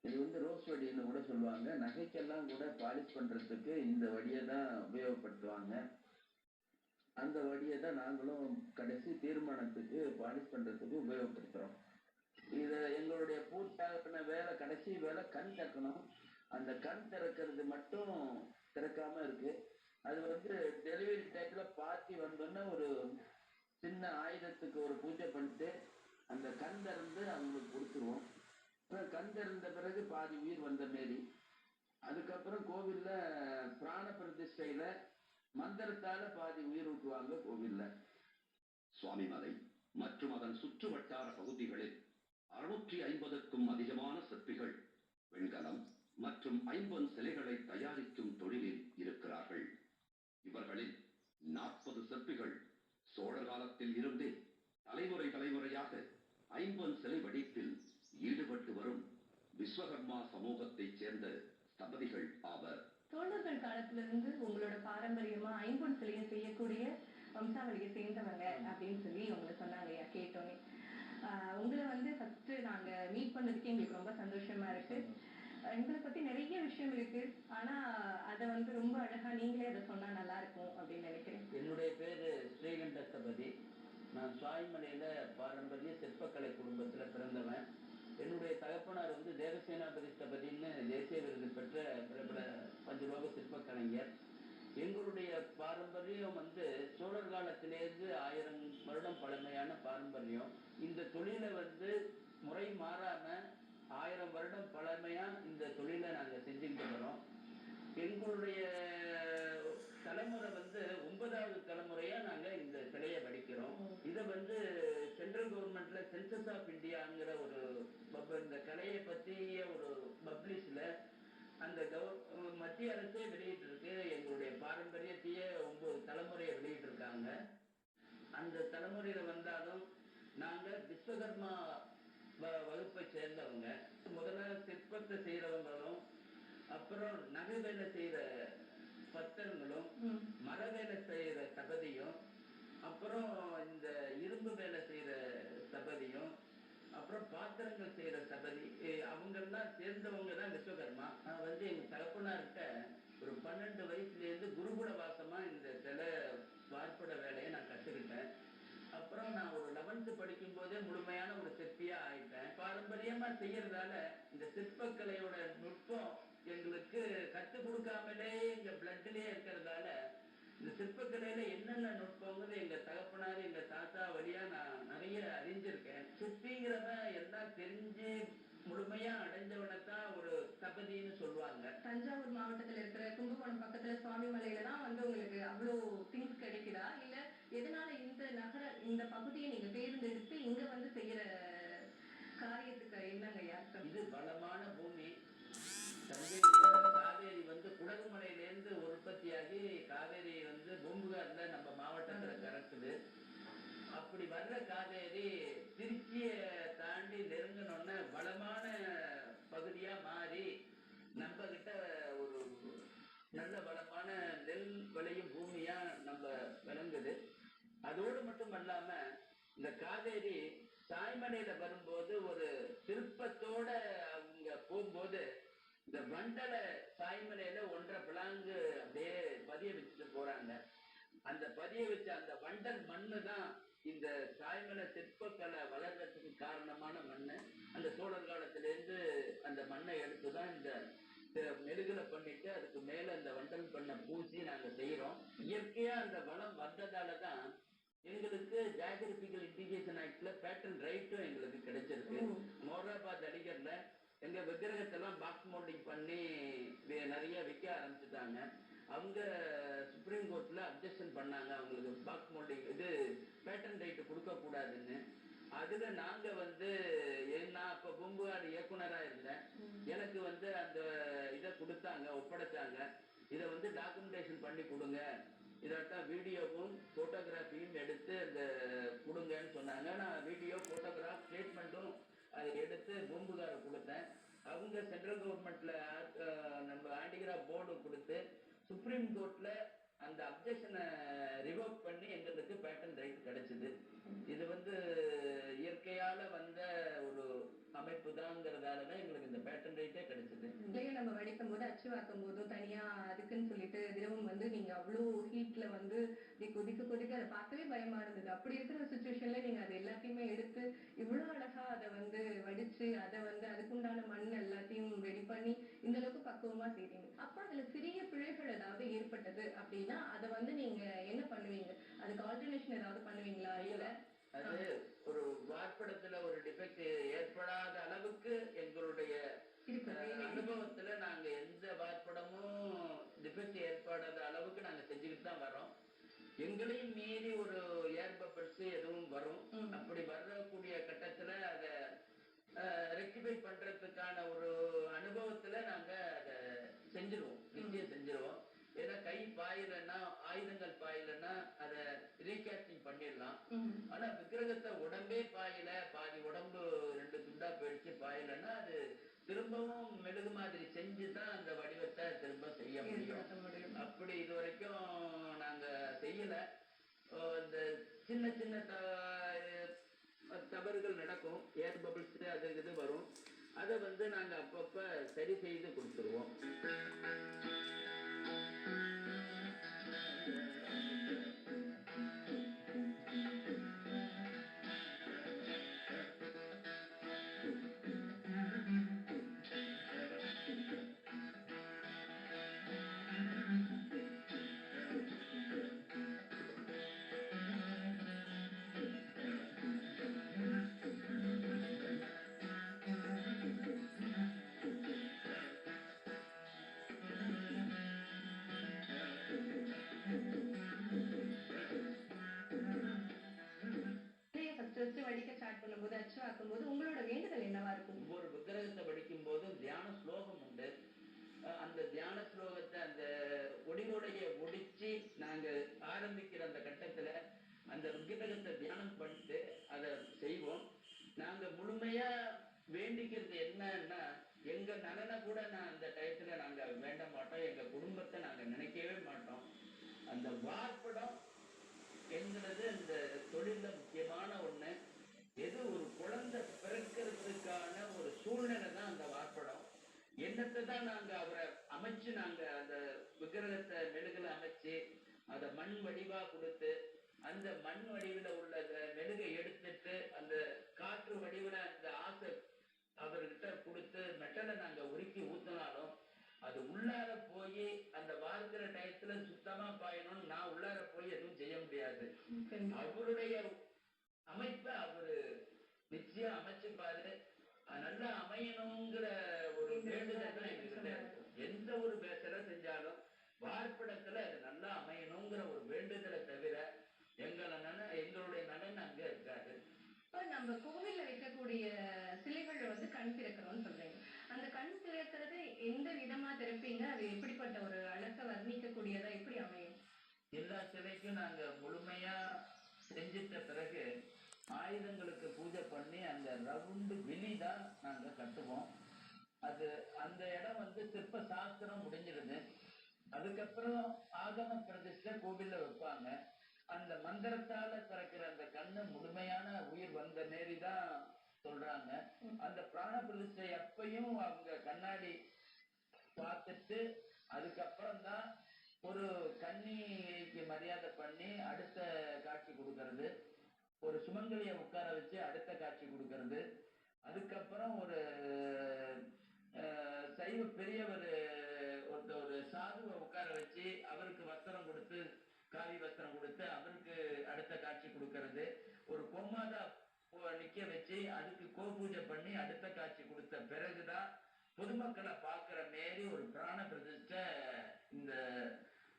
இது ரோஸ் வடின்னு கூட சொல்லுவாங்க. நகைக்கெல்லாம் கூட பாலிஷ் பண்றதுக்கு இந்த வடிய தான் உபயோகப்படுத்துவாங்க. அந்த வடிய தான் நாங்களும் கடைசி தீர்மானத்துக்கு பாலிஷ் பண்றதுக்கு உபயோகப்படுத்துறோம். இத எங்களுடைய பூர்த்தியாகுன வேலை கடைசி வேலை கண் திறக்கணும். அந்த கண் திறக்கிறது மட்டும் திறக்காம இருக்கு. அது டெலிவரி டைம்ல பாத்தி வந்தோன்னே ஒரு சின்ன ஆயுதத்துக்கு ஒரு பூஜை பண்ணிட்டு அந்த கண் திறந்து அவங்களுக்கு கொடுத்துருவோம். கண் திறந்த பிறகு பாதி உயிர் வந்த மாரி. அதுக்கப்புறம் கோவில்ல பிராண பிரதிஷ்டையில மந்திரத்தால பாதி உயிர் ஊட்டுவாங்க கோவில்ல. சுவாமிமலை மற்றும் அதன் சுற்று வட்டார பகுதிகளில் 650க்கும் அதிகமான சிற்பிகள் வெண்கலம் மற்றும் ஐம்பொன் சிலைகளை தயாரிக்கும் தொழிலில் இருக்கிறார்கள். இவர்களில் 40 சிற்பிகள் சோழர் காலத்தில் இருந்தே தலைமுறை தலைமுறையாக ஐம்பொன் சிலை வடிப்பில் ஈடுபட்டு வரும் விஸ்வகர்மா சமூகத்தைச் சேர்ந்த ஸ்தபதிகள் ஆவர். சோழர்கள் காலத்திலிருந்து உங்களோட பாரம்பரியமா ஐம்பொன் சிலையை செய்யக்கூடிய வம்சாவளியை சேர்ந்தவங்க அப்படின்னு சொல்லி உங்களை சொன்னாங்க கேட்டோன்னே. உங்களை ஃபர்ஸ்ட் நாங்க மீட் பண்ணதுக்கு எங்களுக்கு ரொம்ப சந்தோஷமா இருக்கு. எங்களை பத்தி நிறைய விஷயம் இருக்கு, ஆனா அதை ரொம்ப அழகா நீங்களே அதை சொன்னா நல்லா இருக்கும் அப்படின்னு நினைக்கிறேன். என்னுடைய பேரு ஸ்ரீகண்ட ஸ்தபதி. நான் சுவாமிமலையில பாரம்பரிய சிற்பக்கலை குடும்பத்துல பிறந்தவன். என்னுடைய தகப்பனார் தேவசேனாபதி ஸ்தபதின்னு தேசிய விருது பெற்ற பிரபல பஞ்சலோக சிற்ப கலைஞர். எங்களுடைய பாரம்பரியம் சோழர் காலத்திலேருந்து 1000 வருடம் பழமையான பாரம்பரியம். இந்த தொழிலை முறை மாறாம 1000 வருடம் பழமையா இந்த தொழிலை நாங்க செஞ்சுட்டு வரோம். எங்களுடைய தலைமுறை 9வது தலைமுறையா நாங்க இந்த சிலையை வடிக்கிறோம். இதை சென்ட்ரல் கவர்மெண்ட்ல சென்சஸ் ஆஃப் இந்தியாங்கிற ஒரு இந்த கலையை பற்றிய ஒரு பப்ளிஷ்ல அந்த மத்திய அரசே வெளியிட்டு இருக்கு. எங்களுடைய பாரம்பரியத்தையே 9 தலைமுறையை வெளியிட்டு இருக்காங்க. அந்த தலைமுறையில வந்தாலும் நாங்க விஸ்வகர்மா வகுப்பை சேர்ந்தவங்க. முதல்ல சிற்பத்தை செய்யறவங்களும், அப்புறம் நகை வேலை செய்யற பத்தர்களும், மர வேலை செய்யற ஸ்தபதியும், அப்புறம் இந்த இரும்பு வேலை செய்யற ஸ்தபதியும், அப்புறம் பாத்திரங்கள் செய்யற ஸ்தபதி, அவங்கெல்லாம் சேர்ந்தவங்க தான் விஸ்வகர்மா. நான் எங்க தகப்பனார்கிட்ட ஒரு 12 வயசுலேருந்து குருகுல வாசமா இந்த சிலை வார்ப்பட வேலையை நான் கற்றுக்கிட்டேன். அப்புறம் நான் ஒரு 11th படிக்கும் போதே முழுமையான ஒரு சிற்பியா ஆயிட்டேன். பாரம்பரியமா செய்யறதால இந்த சிற்பக்கலையோட நுட்பம் எங்களுக்கு கற்றுக் கொடுக்காமலே எங்க பிளட்லயே இருக்கிறதால இந்த சிற்பக்கலையில என்னென்ன நுட்பங்கிறது எங்க தகப்பனாரு எங்க தாத்தா வழியா நான் நிறைய அறிஞ்சிருக்கேன். சிற்பிங்கிறவன் எல்லாம் தெரிஞ்சு முழுமையா அடைஞ்சவனைத்தான் ஒரு ஸ்தபதின்னு சொல்லுவாங்க. தஞ்சாவூர் மாவட்டத்துல இருக்கிற கும்பகோணம் பக்கத்துல சுவாமிமலையில தான் உங்களுக்கு அவ்வளோ திங்ஸ் கிடைக்குதா, இல்ல எதனால இந்த பகுதியை நீங்க தேர்ந்தெடுத்து இங்க செய்யற காரியத்துக்கு என்னங்க அர்த்தம்? இது பலமான பூமி. தஞ்சை காவேரி குடகுமலையிலேருந்து உற்பத்தியாகி காவேரி பூம்புகார்ல நம்ம மாவட்டத்துல கறக்குது. அப்படி வர்ற காவேரி திருச்சியை தாண்டி நெருங்கணும்னு வளமான பகுதியா மாறி நம்ம கிட்ட ஒரு நல்ல வளமான நெல் விளையும் பூமியா நம்ம விளங்குது. அதோடு மட்டும் அல்லாம இந்த காவேரி தாய்மலையில வரும்போது ஒரு திருப்பத்தோட அவங்க போகும்போது இந்த வண்டலை தாய்மலையில 1.5 பிளாங்கு அப்படியே பதிய வச்சுட்டு போறாங்க. அந்த பதிய வச்ச அந்த வண்டல் மண்ணு தான் இந்த தாய்மலை சிற்பக்கலை வளர்றதுக்கு காரணமான மண்ணு. அந்த சோழர் காலத்திலேருந்து அந்த மண்ணை எடுத்துதான் இந்த மெழுகுல பண்ணிட்டு அதுக்கு மேல அந்த வண்டல் பண்ண பூசி நாங்க செய்யறோம். இயற்கையா அந்த வளம் வந்ததாலதான் எங்களுக்கு ஜியாகிரபிக்கல் இண்டிகேஷன் ஆக்ட்ல பேட்டன் ரைட்டும் எங்களுக்கு கிடைச்சிருக்கு. மோராபாத் அடிகர்ல எங்க விக்கிரகத்தெல்லாம் பாக்ஸ் மோல்டிங் பண்ணி நிறைய விற்க ஆரம்பிச்சுட்டாங்க. அவங்க சுப்ரீம் கோர்ட்ல அப்ஜெக்ஷன் பண்ணாங்க, அவங்களுக்கு பாக்ஸ் மோல்டிங் இது பேட்டன் ரைட்டு கொடுக்க கூடாதுன்னு. அதுல நாங்க நான் அப்ப பூம்புகார் இயக்குனரா இருந்தேன். எனக்கு அந்த இதை கொடுத்தாங்க, ஒப்படைச்சாங்க. இதை டாக்குமெண்டேஷன் பண்ணி கொடுங்க, இதாட்டம் வீடியோவும் போட்டோகிராஃபியும் எடுத்து அந்த கொடுங்கன்னு சொன்னாங்க. நான் வீடியோ போட்டோகிராஃப் ஸ்டேட்மெண்ட்டும் அதை எடுத்து பூம்புகாரை கொடுத்தேன். அவங்க சென்ட்ரல் கவர்மெண்ட்ல நம்ம ஹேண்டிகிராஃப்ட் போர்டு கொடுத்து சுப்ரீம் கோர்ட்ல அந்த அப்ஜெக்ஷனை ரிவோக் பண்ணி எங்களுக்கு பேட்டன் ரைட் கிடைச்சது. இது இயற்கையால வந்த ஒரு அமைப்பு தான் செய்யலாங்கிறதாலதான் எங்களுக்கு இந்த பேட்டன் ரைட்டே கிடைச்சது. சிலையை நம்ம வடிக்கும் போது அச்சுவாக்கும் போதும் தனியா அதுக்குன்னு சொல்லிட்டு தினமும் வந்து நீங்க அவ்வளோ ஹீட்ல வந்து கொதிக்க கொதிக்க அதை பார்க்கவே பயமா இருந்தது. அப்படி இருக்கிற சுச்சுவேஷன்ல நீங்க அதை எல்லாத்தையுமே எடுத்து இவ்வளவு அழகா அதை வந்து வடிச்சு அதை வந்து அதுக்குண்டான மண் எல்லாத்தையும் ரெடி பண்ணி இந்த அளவுக்கு பக்குவமா செய்றீங்க. அப்ப அதுல சிறிய பிழைகள் ஏதாவது ஏற்பட்டது அப்படின்னா அதை வந்து நீங்க என்ன பண்ணுவீங்க? அதுக்கு ஆல்டர்னேஷன் ஏதாவது பண்ணுவீங்களா? இல்ல அது ஒரு வார்ப்படத்துல ஒரு டிஃபெக்ட் ஏற்படாத அளவுக்கு எங்களுடைய அனுபவத்துல நாங்க எந்த வார்ப்படமும் டிஃபெக்ட் ஏற்படாத அளவுக்கு நாங்க செஞ்சுக்கிட்டு தான் வரோம். எங்களையும் மீறி ஒரு ஏர் பபிள்ஸ் எதுவும் வரும். அப்படி வரக்கூடிய கட்டத்துல அதை ரெக்டிஃபை பண்றதுக்கான ஒரு அனுபவத்துல நாங்க அதை செஞ்சிருவோம், நிச்சயம் செஞ்சிருவோம். ஏன்னா கை பாயலன்னா, ஆயுதங்கள் பாயலன்னா அதை ரீகாஸ்டிங் பண்ணிடலாம். ஆனா விக்கிரகத்தை உடம்பே பாயல, பாதி உடம்பு 2 துண்டா போயிடுச்சு பாயலன்னா அது திரும்பவும் மெழுகு மாதிரி செஞ்சுதான் அந்த வடிவத்தை திரும்ப செய்ய முடியும். அப்படி இது வரைக்கும் நாங்க செய்யல. இந்த சின்ன சின்ன தவறுகள் நடக்கும், ஏர் பபிள்ஸ் அது இது வரும். அதை வந்து நாங்க அப்பப்ப சரி செய்து கொடுத்துருவோம். வடிக்க ஸ்டார்ட் பண்ணும்போது அச்சுவாக்கும் போது உங்களோட வேண்டுதல் என்னவா இருக்கும்? ஒவ்வொரு விக்கிரகத்தை வடிக்கும் போதும் தியான ஸ்லோகம் உண்டு. அந்த தியான ஸ்லோகத்தை அந்த ஒடிவோடைய ஒடிச்சு நாங்க ஆரம்பிக்கிற அந்த கட்டத்துல அந்த விக்கிரகத்தை தியானம் பண்ணிட்டு அதை செய்வோம். நாங்க முழுமையா வேண்டிக்கிறது என்னன்னா, எங்க நலனை கூட நான் அந்த டயத்துல நாங்க வேண்ட மாட்டோம், எங்க குடும்பத்தை நாங்க நினைக்கவே மாட்டோம். அந்த வார்ப்படம் என்கிறது இந்த தொழில முக்கியமான ஒண்ணு. எது ஒரு குழந்தை பிறக்கிறதுக்கான ஒரு சூழ்நிலை தான் அந்த வார்ப்படம். என்னத்தை தான் நாங்க அவரை அமைச்சு நாங்க அந்த விக்கிரகத்தை மெழுகுல அமைச்சு அதை மண் வடிவா கொடுத்து அந்த மண் வடிவில உள்ள மெழுகை எடுத்துட்டு அந்த காற்று வடிவில அந்த ஆசை அவர்கிட்ட கொடுத்து மெட்டலை நாங்க உருக்கி ஊத்தினாலும் அது உள்ளார போய் அந்த வார்க்கிற டயத்துல சுத்தமா பாயணும்னு நான் உள்ளார போய் எதுவும் செய்ய முடியாது. அவருடைய அமைப்பை அவரு நிச்சயம் அமைச்சுப்பாரு. நல்லா அமையணுங்கிற ஒரு வேண்டுதல் தான் எங்ககிட்ட இருக்கும். எந்த ஒரு சிலை செஞ்சாலும் வார்ப்படத்துல அது நல்லா அமையணுங்கிற ஒரு வேண்டுதலை தவிர எங்களுடைய நலன் அங்க இருக்காது. நம்ம கோவில்ல வைக்கக்கூடிய சிலைகள் வந்து கண் திறக்கணும்னு சொல்றீங்க. அந்த கண் திறக்கிறது எந்த விதமா திறப்பீங்க? அது எப்படிப்பட்ட ஒரு அழகை வர்ணிக்கக்கூடியதா எப்படி அமையும்? எல்லா சிலைக்கும் நாங்க முழுமையா செஞ்சிட்ட பிறகு ஆயுதங்களுக்கு பூஜை பண்ணி அந்த ரவுண்டு வெளிதான் நாங்க கட்டுவோம். அது அந்த இடம் வந்து சிற்ப சாஸ்திரம் முடிஞ்சிருது. அதுக்கப்புறம் ஆகம பிரதிஷ்டை கோவில்ல வைப்பாங்க. அந்த மந்திரத்தால திறக்கிற அந்த கண்ணு முழுமையான உயிர் வந்த நேரிதான் சொல்றாங்க. அந்த பிராண பிரதிஷ்டை அப்பையும் அவங்க கண்ணாடி பார்த்துட்டு அதுக்கப்புறம் தான் ஒரு கன்னிக்கு மரியாதை பண்ணி அடுத்த காட்சி கொடுக்கறது, ஒரு சுமங்கலியை உட்கார வச்சு அடுத்த காட்சி கொடுக்கறது, அதுக்கப்புறம் ஒரு சைவ பெரியவர் ஒரு சாதுவை உட்கார வச்சு அவருக்கு வஸ்திரம் கொடுத்து காவி வஸ்திரம் கொடுத்து அவருக்கு அடுத்த காட்சி கொடுக்கறது, ஒரு பொம்மாதா நிக்க வச்சு அதுக்கு பூஜை பண்ணி அடுத்த காட்சி கொடுத்த பிறகுதான் பொதுமக்களை பார்க்கிற மாரி ஒரு பிராண பிரதிஷ்டை இந்த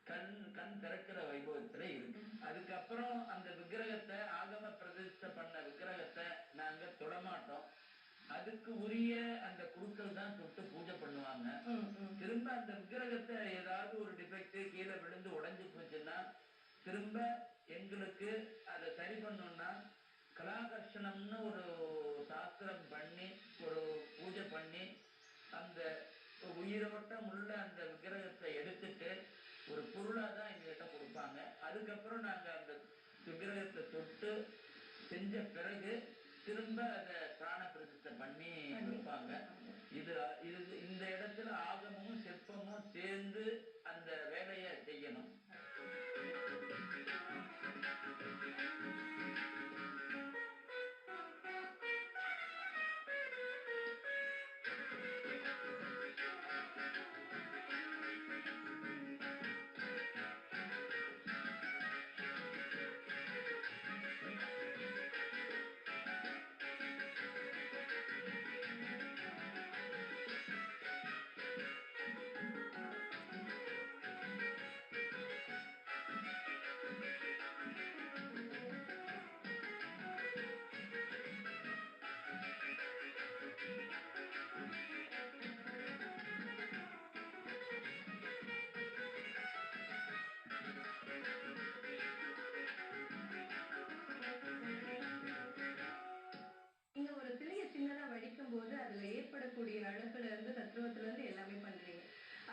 கண் திறக்கிற வைபவத்துல இருக்கு. அதுக்கப்புறம் அந்த விக்கிரகத்தை ஆகம பிரதிஷ்டை பண்ண விக்கிரகத்தை நாங்க தொடமாட்டோம். அதுக்கு உரிய அந்த குருக்கள் தான் தொட்டு பூஜை பண்ணுவாங்க. திரும்ப அந்த விக்கிரகத்தை ஏதாவது ஒரு டிஃபெக்ட் கீழே விழுந்து உடைஞ்சு போச்சுன்னா திரும்ப எங்களுக்கு அதை சரி பண்ணோம்னா கலாகர்ஷணம்னு ஒரு சாஸ்திரம் பண்ணி ஒரு பூஜை பண்ணி அந்த உயிரோட்டம் உள்ள அந்த விக்கிரகத்தை எடுத்துட்டு ஒரு பொருளா தான் எங்ககிட்ட கொடுப்பாங்க. அதுக்கப்புறம் நாங்க அந்த விக்கிரகத்தை தொட்டு செஞ்ச பிறகு திரும்ப அதை பிராண பிரதிஷ்டை பண்ணி வைப்பாங்க.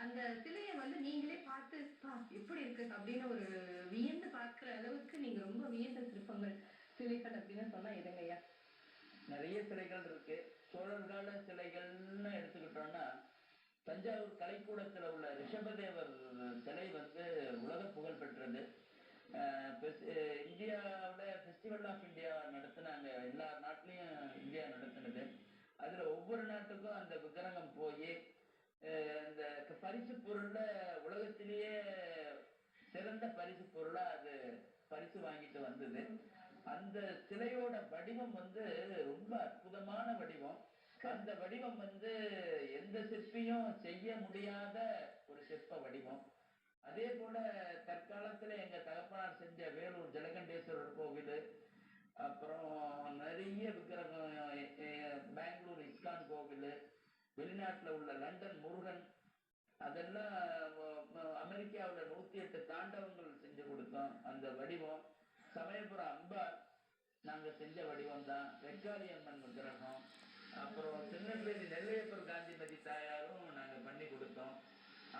அந்த சிலையை வந்து நீங்களே பார்த்து எப்படி இருக்கு அப்படின்னு ஒரு வியந்து பார்க்கிற அளவுக்கு நீங்க ரொம்ப வியந்த சிற்பங்கள் சிலைகள் அப்படின்னு சொன்னா எதுங்க ஐயா? நிறைய சிலைகள் இருக்கு. சோழர் கால சிலைகள்னு எடுத்துக்கிட்டோம்னா தஞ்சாவூர் கலைக்கூடத்துல உள்ள ரிஷபதேவர் சிலை வந்து உலக புகழ் பெற்றது. இந்தியாவில் ஃபெஸ்டிவல் ஆஃப் இந்தியா நடத்தினாங்க, எல்லா நாட்டிலையும் இந்தியா நடத்தினது. அதுல ஒவ்வொரு நாட்டுக்கும் அந்த விக்கிரகம் போய் அந்த பரிசு பொருள்ல உலகத்திலேயே சிறந்த பரிசு பொருளா அது பரிசு வாங்கிட்டு வந்தது. அந்த சிலையோட வடிவம் வந்து ரொம்ப அற்புதமான வடிவம். அந்த வடிவம் வந்து எந்த சிற்பியும் செய்ய முடியாத ஒரு சிற்ப வடிவம். அதே போல தற்காலத்துல எங்க தகப்பனார் செஞ்ச வேலூர் ஜலகண்டேஸ்வரர் கோவில், அப்புறம் நிறைய விக்கிரகம், பெங்களூர் இஸ்கான் கோவில், வெளிநாட்டுல உள்ள லண்டன் முருகன், அதெல்லாம் அமெரிக்காவில் 108 தாண்டவங்கள் செஞ்சு கொடுத்தோம். அந்த வடிவம் சமயபுரம் அம்பாள் நாங்க செஞ்ச வடிவம் தான். வெக்காளி அம்மன் விக்கிரகம், அப்புறம் திருநெல்வேலி நெல்லையப்பர் காந்திமதி தாயாரும் நாங்க பண்ணி கொடுத்தோம்.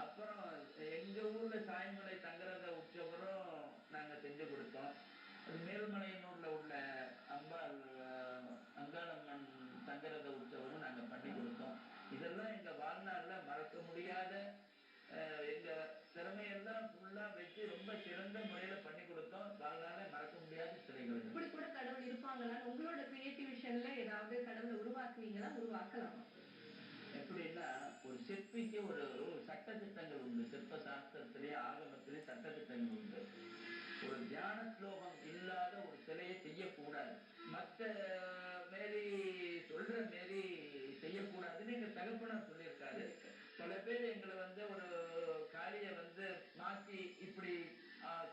அப்புறம் எங்க ஊர்ல சாயமலை தங்கரத உற்சவரும் நாங்க செஞ்சு கொடுத்தோம். அது மேல்மலையனூர்ல உள்ள அம்பாள் அங்காளம்மன் தங்கரத உற்சவரும் நாங்க பண்ணி கொடுத்தோம். இதெல்லாம் எங்க வாழ்நாள்ல மறக்க முடியாத, எங்க திறமையெல்லாம் ஃபுல்லா வச்சு ரொம்ப சிறந்த முறையில பண்ணி கொடுத்தோம். வாழ்நாள மறக்க முடியாத சிலைகள். இப்படி கூட கடவுள் இருப்பாங்களா? உங்களோட கிரியேட்டிவ் விஷன்ல ஏதாவது கடவுளை உருவாக்குவீங்களா, உருவாக்கலாமா? எப்படின்னா, ஒரு சிற்பிக்கு ஒரு சட்ட திட்டங்கள் உண்டு. சிற்ப சாஸ்திரத்திலேயே ஆகமத்திலேயே சட்ட திட்டங்கள் உண்டு. ஒரு தியான ஸ்லோகம் இல்லாத ஒரு சிலையை செய்யக்கூடாது. மற்ற மாரி சொல்ற மாரி செய்யக்கூடாதுன்னு எங்க தகப்பனார் சொல்லியிருக்காரு. பல பேர் எங்களை வந்து ஒரு காளிய வந்து மாற்றி இப்படி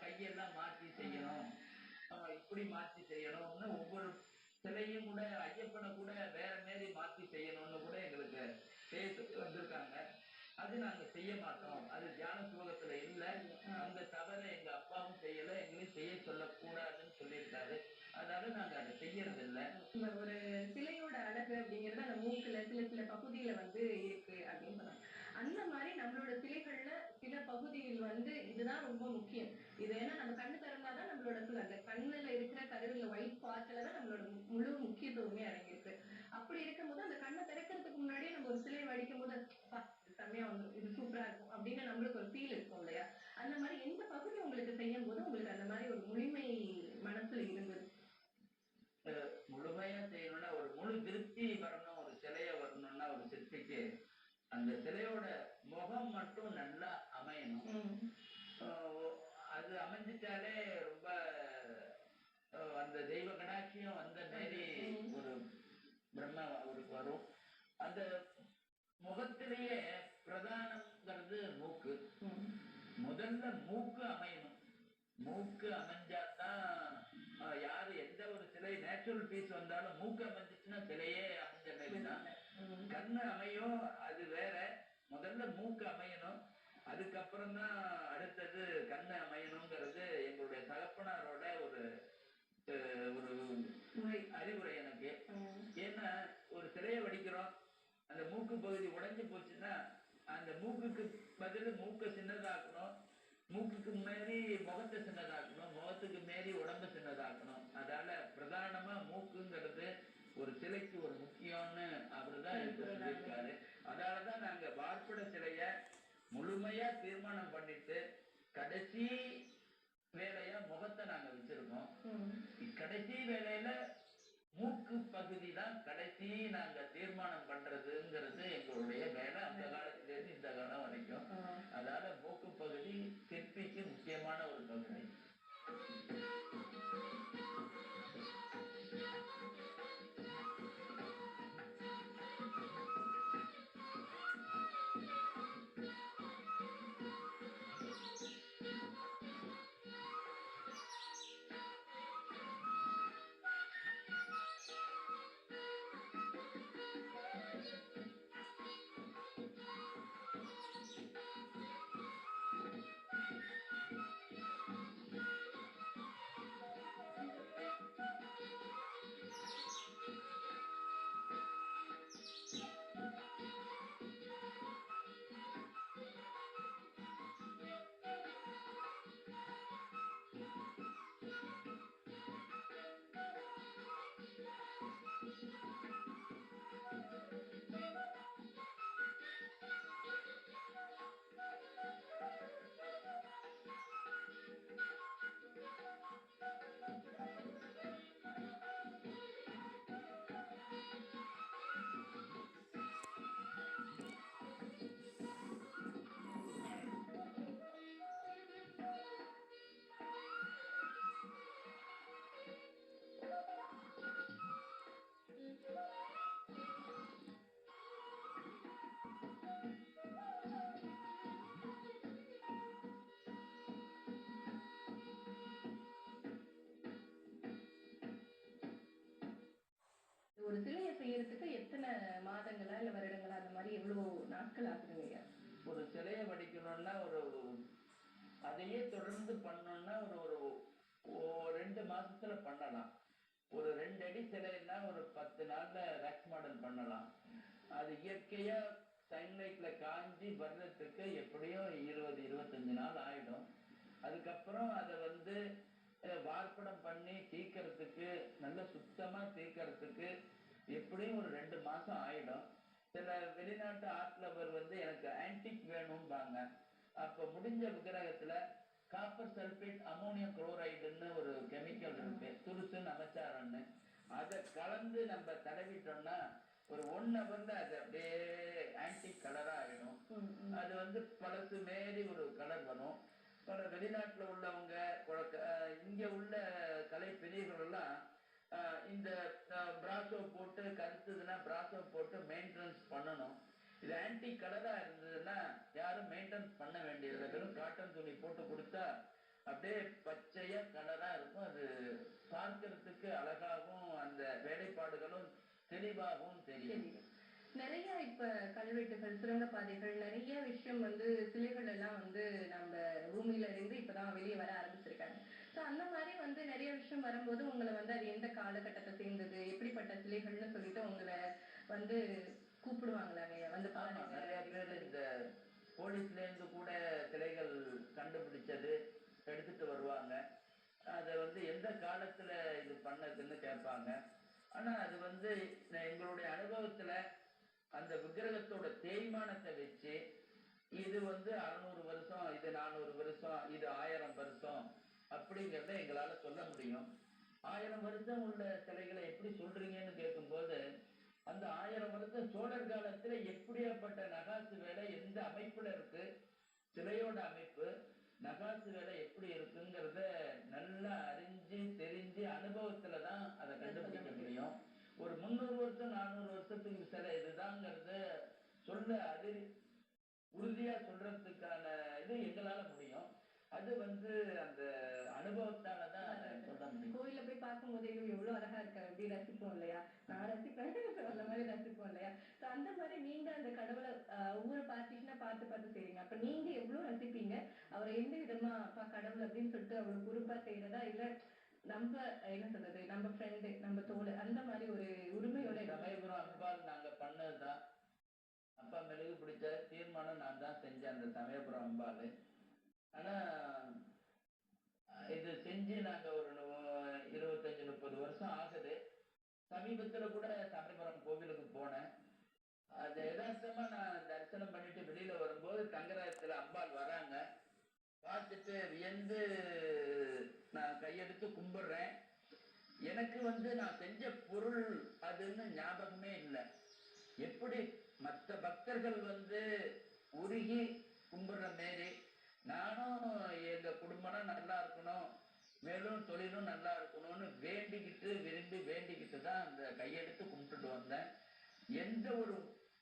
கையெல்லாம் மாற்றி செய்யணும், இப்படி மாற்றி செய்யணும்னு ஒவ்வொரு சிலையும் கூட ஐயப்பனை கூட வேற மாரி மாற்றி செய்யணும்னு கூட எங்களுக்கு பேச வந்திருக்காங்க. அது நாங்க செய்ய மாட்டோம். அது தியான ஸ்லோகத்துல இல்ல. அந்த தவறை எங்க அப்பாவும் செய்யல, எங்களையும் செய்ய சொல்லக்கூடாதுன்னு சொல்லியிருக்காரு. அதனால நாங்க அதை செய்யறது இல்லை. ஒரு சிலையோட அழகு அப்படிங்கிறது அந்த மூக்குல சில சில பகுதியில வந்து இருக்கு அப்படின்னு சொன்னாங்க. அந்த மாதிரி நம்மளோட சிலைகள்ல சில பகுதியில் வந்து இதுதான் ரொம்ப முக்கியம். இது ஏன்னா நம்ம கண்ணு திறந்தாதான் நம்மளோட அந்த கண்ணுல இருக்கிற கருவில ஒயிட் பார்ட்ல தான் நம்மளோட முழு முக்கியத்துவமே அடங்கியிருக்கு. அப்படி இருக்கும்போது அந்த கண்ணை திறக்கிறதுக்கு முன்னாடியே நம்ம ஒரு சிலையை வடிக்கும் போது செம்மையா வந்து இது சூப்பரா இருக்கும் அப்படின்னு நம்மளுக்கு ஒரு ஃபீல் இருக்கும் இல்லையா? அந்த மாதிரி எந்த பகுதி உங்களுக்கு செய்யும் போது உங்களுக்கு அந்த மாதிரி ஒரு முழுமை மனசுல இருந்தது? முழுமையா செய்யணும்னா, ஒரு முழு திருப்தி வரணும். ஒரு சிலைய வரணும்னா ஒரு சிற்பிக்கு அந்த சிலையோட முகம் மட்டும் நல்லா அமையணும். அது அமைஞ்சிட்டாலே ரொம்ப அந்த தெய்வ கடாட்சியம் அந்த மாரி ஒரு பிரம்ம அவருக்கு வரும். அந்த முகத்திலேயே பிரதானம்ங்கிறது மூக்கு. முதல்ல மூக்கு அமையணும். மூக்கு அமைஞ்சாதான் யாரு எந்த ஒரு சிலை நேச்சுரல் பீஸ் வந்தாலும் மூக்கு அமைஞ்சிச்சுன்னா சிலையே அமைஞ்ச மாதிரி தான். கண்ணு அமையும், அது வேற. முதல்ல மூக்கு அமையணும், அதுக்கப்புறம் தான் அடுத்தது கண்ணு அமையணுங்கிறது எங்களுடைய தகப்பனாரோட ஒரு ஒரு அறிவுரை எனக்கு. ஏன்னா ஒரு சிலையை வடிக்கிறோம், அந்த மூக்கு பகுதி உடைஞ்சு போச்சுன்னா அந்த மூக்குக்கு பதில் மூக்கை சின்னதாக்கணும், மூக்குக்கு மாரி முகத்தை சின்னதாக்கணும், முகத்துக்கு மாரி உடம்பு சின்னதாக்கணும். அதனால பிரதானமா மூக்குங்கிறது ஒரு சிலைக்கு ஒரு முக்கியம்னு அவருதான் எனக்கு சொல்லியிருக்காரு. அதனாலதான் நாங்க வார்ப்பட சிலைய முழுமையா தீர்மானம் பண்ணிட்டு கடைசி வேலையா முகத்தை நாங்க வச்சிருக்கோம். கடைசி வேலையில மூக்கு பகுதி தான் கடைசி நாங்க தீர்மானம் பண்றதுங்கிறது எங்களுடைய வேலை. அந்த காலத்திலிருந்து இந்த காலம் வரைக்கும். அதனால மூக்கு பகுதி சிற்பிக்கு முக்கியமான ஒரு பகுதி. எத்தனை மாதங்களா இல்ல வருடங்களா அந்த மாதிரி எவ்வளவு நாட்கள் ஆகுதுங்க ஐயா? ஒரு சிலையை வடிக்கணும்னா அதையே தொடர்ந்து பண்ணோம்னா ஒரு 2 மாசத்துல பண்ணலாம். ஒரு 2 அடி சிலைன்னா ஒரு 10 நாள்ல வேக்ஸ் மாடல் பண்ணலாம். அது இயற்கையா சன்லைட்ல காஞ்சி வர்றதுக்கு எப்படியும் 20-25 நாள் ஆயிடும். அதுக்கப்புறம் அதை வார்ப்படம் பண்ணி தீக்கிறதுக்கு, நல்ல சுத்தமா தீக்கிறதுக்கு எப்படியும் ஒரு 2 மாசம் ஆயிடும். சில வெளிநாட்டு ஆர்ட் லவர் எனக்கு ஆன்டிக் வேணும்பாங்க. அப்ப முடிஞ்ச விக்கிரகத்துல காப்பர் சல்பேட் அமோனியம் குளோரைடுன்னு ஒரு கெமிக்கல் இருக்கு, துருசு நமச்சாரன்னு. அதை கலந்து நம்ம தடவிட்டோம்னா ஒரு 1 ஹவர்ல அது அப்படியே ஆன்டிக் கலரா ஆயிடும். அது பழசு மாரி ஒரு கலர் வரும். பல வெளிநாட்டுல உள்ளவங்க, இங்க உள்ள கலை பிரிவுகள் எல்லாம் இந்த பிராசோ போட்டு, கருத்துதுன்னா பிராசோ போட்டு மெயின்டெனன்ஸ் பண்ணணும். இது ஆன்டிக் கலரா இருந்ததுன்னா யாரும் மெயின்டெனன்ஸ் பண்ண வேண்டியதில்லை. வெறும் காட்டன் துணி போட்டு கொடுத்தா அப்படியே பச்சையா கலரா இருக்கும். அது பார்க்கறதுக்கு அழகாகவும் அந்த வேலைப்பாடுகளும் தெளிவாகவும் தெரியும். நிறைய இப்ப கல்வெட்டுகள், சுரங்கப்பாதைகள், நிறைய விஷயம் சிலைகள் எல்லாம் நம்ம பூமியில இருந்து இப்பதான் வெளியே வர ஆரம்பிச்சிருக்காங்க. சோ அந்த மாதிரி நிறைய விஷயம் வரும்போது உங்களை அது எந்த காலகட்டத்தை சேர்ந்தது, எப்படிப்பட்ட சிலைகள்னு சொல்லிட்டு உங்களை கூப்பிடுவாங்களாங்க பாருங்க. நிறைய பேர் இந்த போலீஸ்ல இருந்து கூட சிலைகள் கண்டுபிடிச்சது எடுத்துட்டு வருவாங்க. அதை எந்த காலத்துல இது பண்ணதுன்னு கேட்பாங்க. ஆனா அது எங்களுடைய அனுபவத்துல அந்த விக்கிரகத்தோட தேய்மானத்தை வச்சு இது 600 வருஷம், இது 400 வருஷம், இது 1000 வருஷம் அப்படிங்கிறத எங்களால சொல்ல முடியும். 1000 வருஷம் உள்ள சிலைகளை எப்படி சொல்றீங்கன்னு கேட்கும்போது, அந்த 1000 வருஷம் சோழர் காலத்துல எப்படியாப்பட்ட நகாசு வேலை எந்த அமைப்புல இருக்கு, சிலையோட அமைப்பு, நகாசு வேலை எப்படி இருக்குங்கிறத நல்லா அறிஞ்சு தெரிஞ்சு அனுபவத்துலதான் அதை கண்டுபிடிக்க முடியும். ஒரு 300 வருஷம் 400 வருஷத்துக்கு சிலை இதுதாங்கிறத சொல்ல உறுதியா சொல்றதுக்கான இது எங்களால முடியும். அது அந்த அனுபவத்தாலதான் அதை சொல்ல முடியும். கோயில போய் பார்க்கும் போதே எவ்வளவு அழகா இருக்காரு அப்படி ரசிப்போம் இல்லையா? நான் ரசிப்பேன், அந்த மாதிரி ரசிப்போம் இல்லையா? அந்த மாதிரி நீங்க அந்த கடவுளை ஒவ்வொரு பார்ட்டிஷனா பார்த்து செய்றீங்க. அப்ப நீங்க எவ்வளவு ரசிப்பீங்க? அவரை எந்த விதமா கடவுள் அப்படின்னு சொல்லிட்டு அவ்வளவு பொறுப்பா செய்யறதா, இல்ல நம்ம என்ன சொல்றது, நம்ம ஃப்ரெண்டு, நம்ம தோழு, அந்த மாதிரி ஒரு உரிமையோட? சமயபுரம் அம்பாள் நாங்க பண்ணதுதான். அப்பா மெழுகு பிடிச்ச தீர்மானம் நான் தான் செஞ்சேன் அந்த சமயபுரம் அம்பாள். ஆனா இது செஞ்சு நாங்க ஒரு 25-30 வருஷம் ஆகுது. சமீபத்துல கூட சமயபுரம் கோவிலுக்கு போனேன். அது யதார்த்தமா நான் தரிசனம் பண்ணிட்டு வெளியில வரும்போது தங்கராயத்துல அம்பாள் வராங்க. பார்த்துட்டு வியந்து நான் கையெடுத்து கும்பிடுறேன். எனக்கு நான் செஞ்ச பொருள் அதுன்னு ஞாபகமே இல்லை. எப்படி மற்ற பக்தர்கள் உருகி கும்பிடுற மாரி நானும் எங்க குடும்பம் நல்லா இருக்கணும், மேலும் தொழிலும் நல்லா இருக்கணும்னு விரும்பி வேண்டிக்கிட்டு தான் அந்த கையெடுத்து கும்பிட்டுட்டு வந்தேன். எந்த ஒரு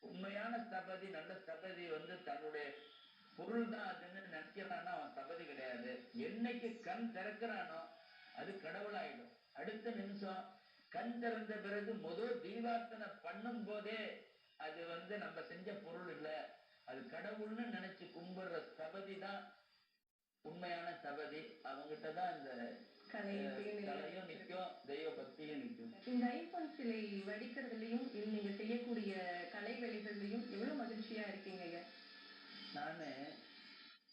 உண்மையான ஸ்தபதி, நல்ல ஸ்தபதி தன்னுடைய பொருள் தான் அதுன்னு நினைக்கிறானோ அவன் ஸ்தபதி கிடையாது. என்னைக்கு கண் திறக்கிறானோ அது கடவுளாயிடும். அடுத்த நிமிஷம் கண் திறந்த பிறகு முதல் தீபார்த்தனை பண்ணும் போதே அது நம்ம செஞ்ச பொருள் இல்ல, அது கடவுள்னு நினைச்சு கும்பிடுற ஸ்தபதி தான் உண்மையான ஸ்தபதி. அவங்கிட்டதான் இந்த கலையும் நிற்கும், தெய்வ பக்தியும் நிற்கும். இந்த ஐம்பொன் சிலை வடிக்கிறதுலயும் நீங்க செய்யக்கூடிய கலை வெளிகள்லயும் எவ்வளவு மகிழ்ச்சியா இருக்கீங்க ஐயா? நானு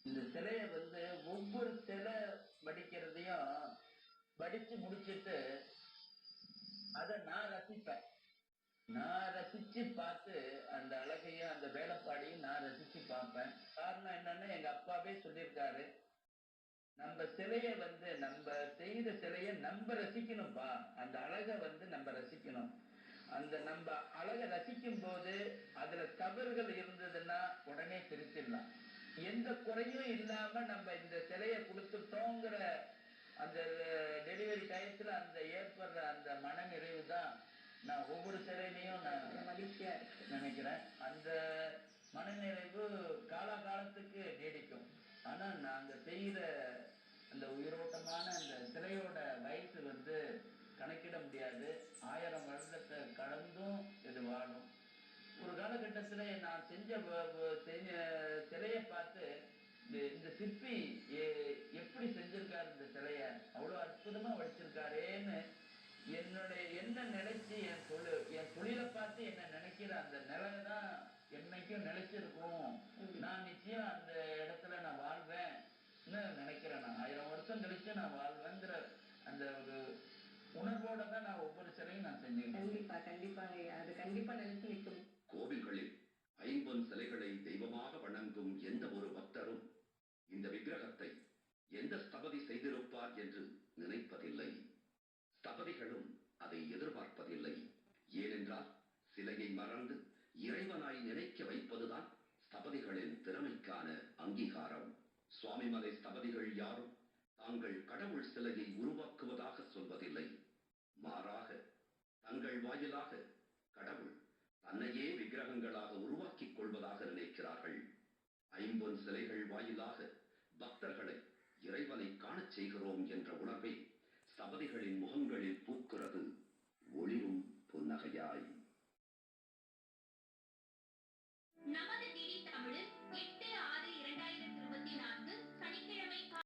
இந்த சிலைய ஒவ்வொரு சிலை வடிக்கிறதையும் வடிச்சு முடிச்சுட்டு அதை நான் ரசிப்பேன். நான் ரசிச்சு பார்த்து அந்த அழகையும் அந்த வேலைப்பாடையும் நான் ரசிச்சு பார்ப்பேன். காரணம் என்னன்னா எங்க அப்பாவே சொல்லியிருக்காரு, நம்ம சிலைய நம்ம செய்த சிலைய நம்ம ரசிக்கணும்பா, அந்த அழகை நம்ம ரசிக்கணும். அந்த நம்ம அழகை ரசிக்கும் போது அதுல தவறுகள் இருந்ததுன்னா உடனே திருத்திடலாம். எந்த குறையும் இல்லாம நம்ம இந்த சிலையை கொடுத்துட்டோங்கிற அந்த டெலிவரி டயத்துல அந்த ஏற்படுற அந்த மன நிறைவு தான் நான் ஒவ்வொரு சிலையிலையும் நான் மகிழ்ச்சியா நினைக்கிறேன். அந்த மனநிறைவு காலகாலத்துக்கு நீடிக்கும். ஆனா நாங்க செய்யற அந்த உயிரோட்டமான அந்த சிலையோட வயசு கணக்கிட முடியாது. 1000 வருடத்தை கடந்தும் இது வாழும். காலகட்டத்துல நான் செஞ்ச சிலையை பார்த்து இந்த சிற்பி எப்படி செஞ்சிருக்காரு இந்த சிலைய, அவ்வளவு அற்புதமா வடிச்சிருக்காரேன்னு என்ன நினைச்சு என் தொழிலை பார்த்து என்ன நினைக்கிற அந்த நிலைதான் என்னைக்கும் நிலைச்சிருக்கும். நான் நிச்சயம் அந்த இடத்துல நான் வாழ்வேன்னு நினைக்கிறேன். நான் 1000 வருஷம் கழிச்சு நான் வாழ்வேங்கிற அந்த ஒரு உணர்வோட தான் நான் ஒவ்வொரு சிலையும் நான் செஞ்சேன். கண்டிப்பா கண்டிப்பாங்க, அது கண்டிப்பா நினைச்சு நிற்கும். கோவில்களில் ஐம்பொன் சிலைகளை தெய்வமாக வணங்கும் எந்த ஒரு பக்தரும் இந்த விக்கிரகத்தை எந்த ஸ்தபதி செய்திருப்பார் என்று நினைப்பதில்லை. ஸ்தபதிகளும் அதை எதிர்பார்ப்பதில்லை. ஏனென்றால் சிலையை மறந்து இறைவனாய் நினைக்க வைப்பதுதான் ஸ்தபதிகளின் திறமைக்கான அங்கீகாரம். சுவாமிமலை ஸ்தபதிகள் யாரும் தாங்கள் கடவுள் சிலையை உருவாக்குவதாக சொல்வதில்லை. மாறாக தங்கள் வாயிலாக கடவுள் தன்னையே விக்கிரகங்களாக உருவாக்கிக் கொள்வதாக நினைக்கிறார்கள். ஐம்பொன் சிலைகள் வாயிலாக பக்தர்களை இறைவனை காணச் செய்கிறோம் என்ற உணர்வை ஸ்தபதிகளின் முகங்களில்